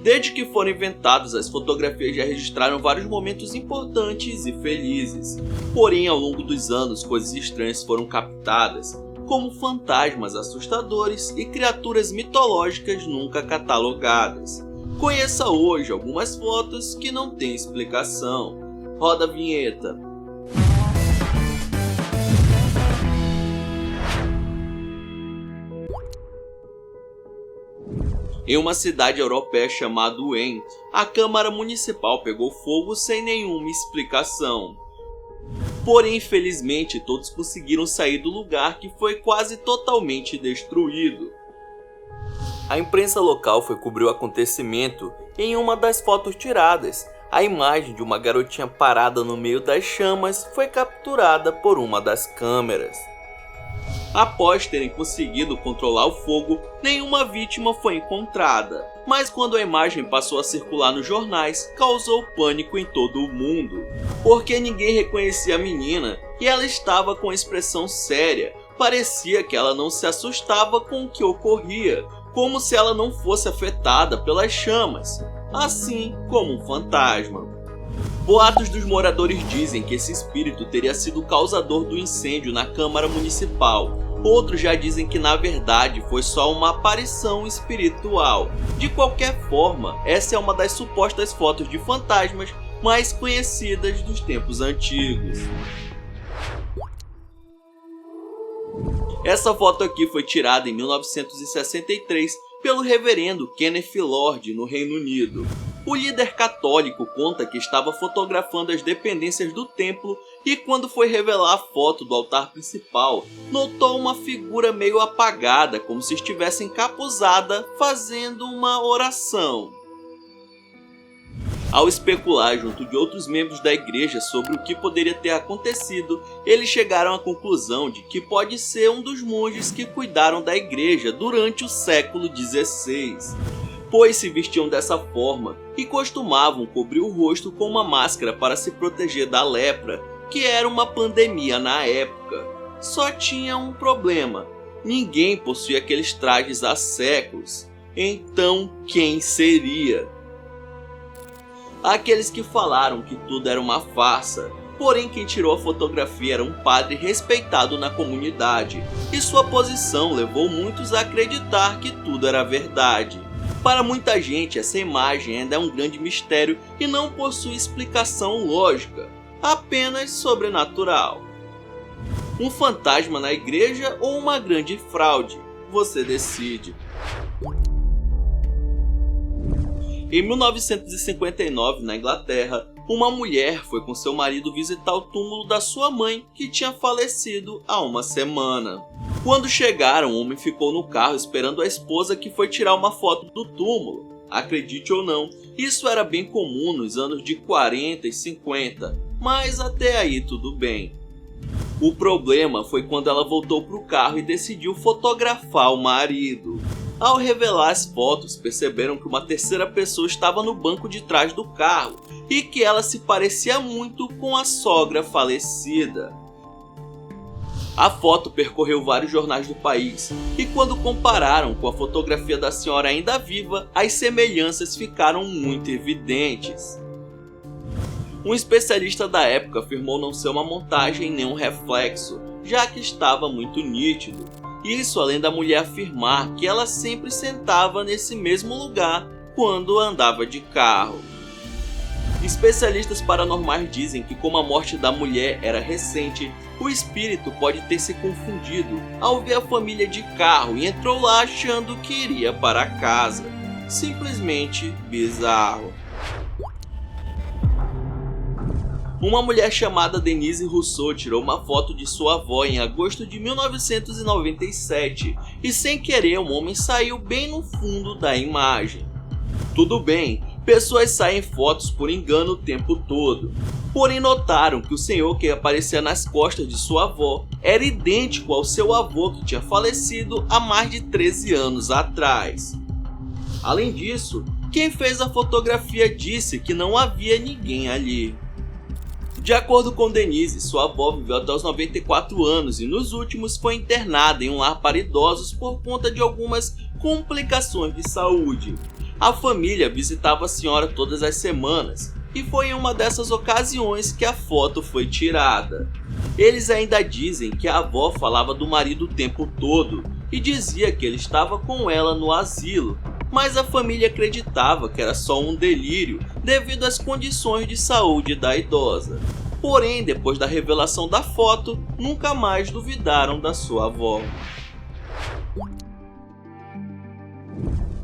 Desde que foram inventadas, as fotografias já registraram vários momentos importantes e felizes. Porém, ao longo dos anos, coisas estranhas foram captadas, como fantasmas assustadores e criaturas mitológicas nunca catalogadas. Conheça hoje algumas fotos que não têm explicação. Roda a vinheta. Em uma cidade europeia chamada Wien, a Câmara Municipal pegou fogo sem nenhuma explicação. Porém, infelizmente, todos conseguiram sair do lugar, que foi quase totalmente destruído. A imprensa local foi cobrir o acontecimento. Em uma das fotos tiradas, a imagem de uma garotinha parada no meio das chamas foi capturada por uma das câmeras. Após terem conseguido controlar o fogo, nenhuma vítima foi encontrada, mas quando a imagem passou a circular nos jornais, causou pânico em todo o mundo, porque ninguém reconhecia a menina e ela estava com expressão séria. Parecia que ela não se assustava com o que ocorria, como se ela não fosse afetada pelas chamas, assim como um fantasma. Boatos dos moradores dizem que esse espírito teria sido o causador do incêndio na Câmara Municipal. Outros já dizem que na verdade foi só uma aparição espiritual. De qualquer forma, essa é uma das supostas fotos de fantasmas mais conhecidas dos tempos antigos. Essa foto aqui foi tirada em 1963 pelo reverendo Kenneth Lord no Reino Unido. O líder católico conta que estava fotografando as dependências do templo e quando foi revelar a foto do altar principal, notou uma figura meio apagada, como se estivesse encapuzada, fazendo uma oração. Ao especular junto de outros membros da igreja sobre o que poderia ter acontecido, eles chegaram à conclusão de que pode ser um dos monges que cuidaram da igreja durante o século XVI. Pois se vestiam dessa forma e costumavam cobrir o rosto com uma máscara para se proteger da lepra, que era uma pandemia na época. Só tinha um problema: ninguém possuía aqueles trajes há séculos. Então, quem seria? Aqueles que falaram que tudo era uma farsa. Porém, quem tirou a fotografia era um padre respeitado na comunidade, e sua posição levou muitos a acreditar que tudo era verdade. Para muita gente, essa imagem ainda é um grande mistério e não possui explicação lógica, apenas sobrenatural. Um fantasma na igreja ou uma grande fraude? Você decide. Em 1959, na Inglaterra, uma mulher foi com seu marido visitar o túmulo da sua mãe, que tinha falecido há uma semana. Quando chegaram, o homem ficou no carro esperando a esposa, que foi tirar uma foto do túmulo. Acredite ou não, isso era bem comum nos anos de 40 e 50, mas até aí tudo bem. O problema foi quando ela voltou para o carro e decidiu fotografar o marido. Ao revelar as fotos, perceberam que uma terceira pessoa estava no banco de trás do carro e que ela se parecia muito com a sogra falecida. A foto percorreu vários jornais do país e quando compararam com a fotografia da senhora ainda viva, as semelhanças ficaram muito evidentes. Um especialista da época afirmou não ser uma montagem nem um reflexo, já que estava muito nítido. Isso além da mulher afirmar que ela sempre sentava nesse mesmo lugar quando andava de carro. Especialistas paranormais dizem que como a morte da mulher era recente, o espírito pode ter se confundido ao ver a família de carro e entrou lá achando que iria para casa. Simplesmente bizarro. Uma mulher chamada Denise Rousseau tirou uma foto de sua avó em agosto de 1997 e sem querer um homem saiu bem no fundo da imagem. Tudo bem, pessoas saem fotos por engano o tempo todo, porém notaram que o senhor que aparecia nas costas de sua avó era idêntico ao seu avô que tinha falecido há mais de 13 anos atrás. Além disso, quem fez a fotografia disse que não havia ninguém ali. De acordo com Denise, sua avó viveu até os 94 anos e nos últimos foi internada em um lar para idosos por conta de algumas complicações de saúde. A família visitava a senhora todas as semanas, e foi em uma dessas ocasiões que a foto foi tirada. Eles ainda dizem que a avó falava do marido o tempo todo e dizia que ele estava com ela no asilo, mas a família acreditava que era só um delírio devido às condições de saúde da idosa. Porém, depois da revelação da foto, nunca mais duvidaram da sua avó.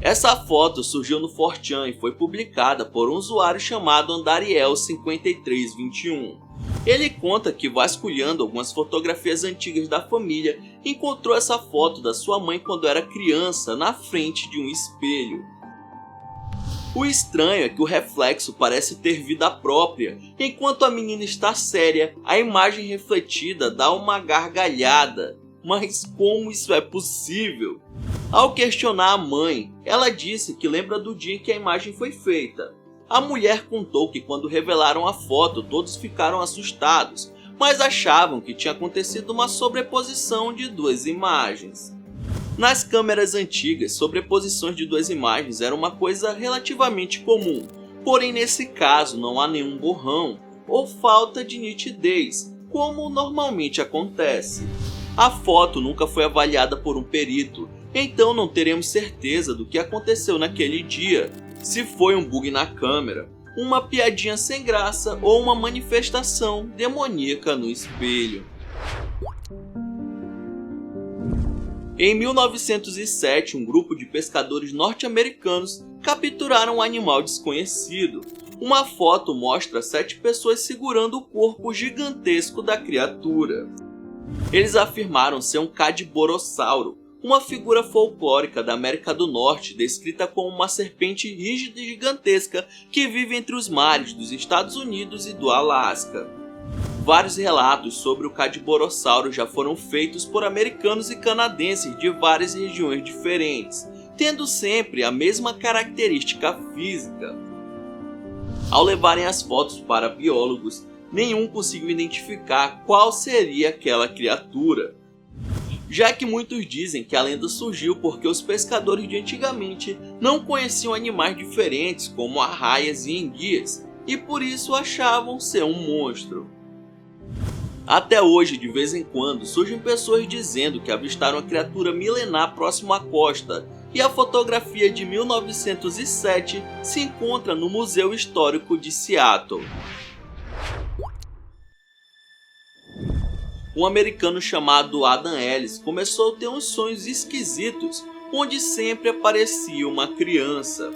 Essa foto surgiu no 4chan e foi publicada por um usuário chamado Andariel5321. Ele conta que, vasculhando algumas fotografias antigas da família, encontrou essa foto da sua mãe quando era criança na frente de um espelho. O estranho é que o reflexo parece ter vida própria. Enquanto a menina está séria, a imagem refletida dá uma gargalhada. Mas como isso é possível? Ao questionar a mãe, ela disse que lembra do dia em que a imagem foi feita. A mulher contou que quando revelaram a foto todos ficaram assustados, mas achavam que tinha acontecido uma sobreposição de duas imagens. Nas câmeras antigas, sobreposições de duas imagens era uma coisa relativamente comum, porém nesse caso não há nenhum borrão ou falta de nitidez, como normalmente acontece. A foto nunca foi avaliada por um perito, então não teremos certeza do que aconteceu naquele dia, se foi um bug na câmera, uma piadinha sem graça ou uma manifestação demoníaca no espelho. Em 1907, um grupo de pescadores norte-americanos capturaram um animal desconhecido. Uma foto mostra 7 pessoas segurando o corpo gigantesco da criatura. Eles afirmaram ser um Cadborossauro, uma figura folclórica da América do Norte descrita como uma serpente rígida e gigantesca que vive entre os mares dos Estados Unidos e do Alasca. Vários relatos sobre o Cadborossauro já foram feitos por americanos e canadenses de várias regiões diferentes, tendo sempre a mesma característica física. Ao levarem as fotos para biólogos, nenhum conseguiu identificar qual seria aquela criatura, já que muitos dizem que a lenda surgiu porque os pescadores de antigamente não conheciam animais diferentes como arraias e enguias, e por isso achavam ser um monstro. Até hoje, de vez em quando, surgem pessoas dizendo que avistaram a criatura milenar próximo à costa, e a fotografia de 1907 se encontra no Museu Histórico de Seattle. Um americano chamado Adam Ellis começou a ter uns sonhos esquisitos, onde sempre aparecia uma criança.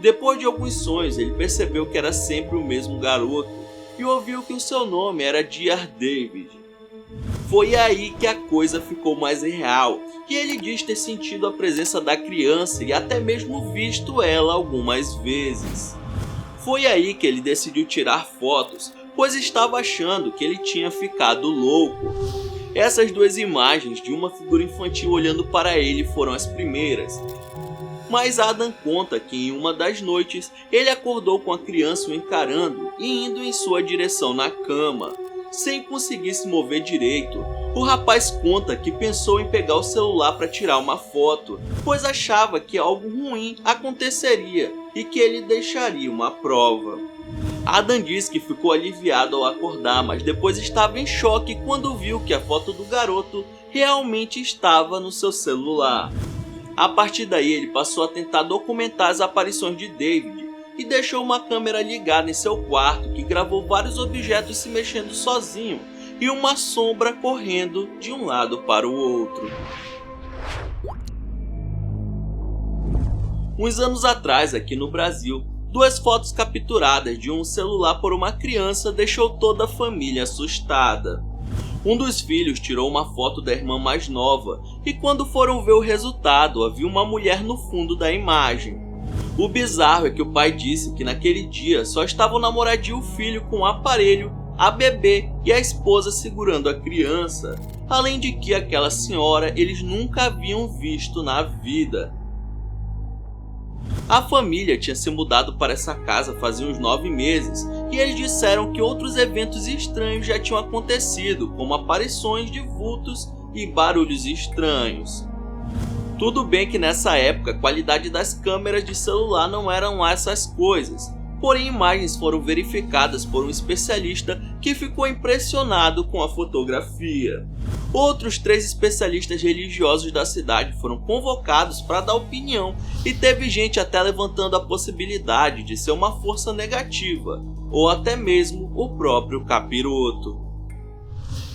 Depois de alguns sonhos, ele percebeu que era sempre o mesmo garoto e ouviu que o seu nome era Dear David. Foi aí que a coisa ficou mais real, e ele diz ter sentido a presença da criança e até mesmo visto ela algumas vezes. Foi aí que ele decidiu tirar fotos, pois estava achando que ele tinha ficado louco. Essas duas imagens de uma figura infantil olhando para ele foram as primeiras. Mas Adam conta que em uma das noites ele acordou com a criança o encarando e indo em sua direção na cama, sem conseguir se mover direito. O rapaz conta que pensou em pegar o celular para tirar uma foto, pois achava que algo ruim aconteceria e que ele deixaria uma prova. Adam diz que ficou aliviado ao acordar, mas depois estava em choque quando viu que a foto do garoto realmente estava no seu celular. A partir daí ele passou a tentar documentar as aparições de David e deixou uma câmera ligada em seu quarto que gravou vários objetos se mexendo sozinho e uma sombra correndo de um lado para o outro. Uns anos atrás, aqui no Brasil, 2 fotos capturadas de um celular por uma criança deixou toda a família assustada. Um dos filhos tirou uma foto da irmã mais nova e quando foram ver o resultado, havia uma mulher no fundo da imagem. O bizarro é que o pai disse que naquele dia só estava o namoradinho e o filho com o aparelho, a bebê e a esposa segurando a criança, além de que aquela senhora eles nunca haviam visto na vida. A família tinha se mudado para essa casa fazia uns 9 meses e eles disseram que outros eventos estranhos já tinham acontecido, como aparições de vultos e barulhos estranhos. Tudo bem que nessa época a qualidade das câmeras de celular não eram lá essas coisas, porém imagens foram verificadas por um especialista que ficou impressionado com a fotografia. Outros 3 especialistas religiosos da cidade foram convocados para dar opinião e teve gente até levantando a possibilidade de ser uma força negativa, ou até mesmo o próprio capiroto.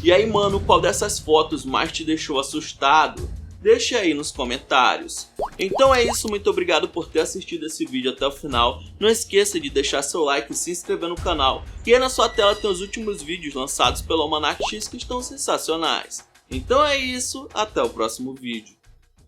E aí, mano, qual dessas fotos mais te deixou assustado? Deixa aí nos comentários. Então é isso, muito obrigado por ter assistido esse vídeo até o final. Não esqueça de deixar seu like e se inscrever no canal. E aí na sua tela tem os últimos vídeos lançados pelo Almanac X que estão sensacionais. Então é isso, até o próximo vídeo.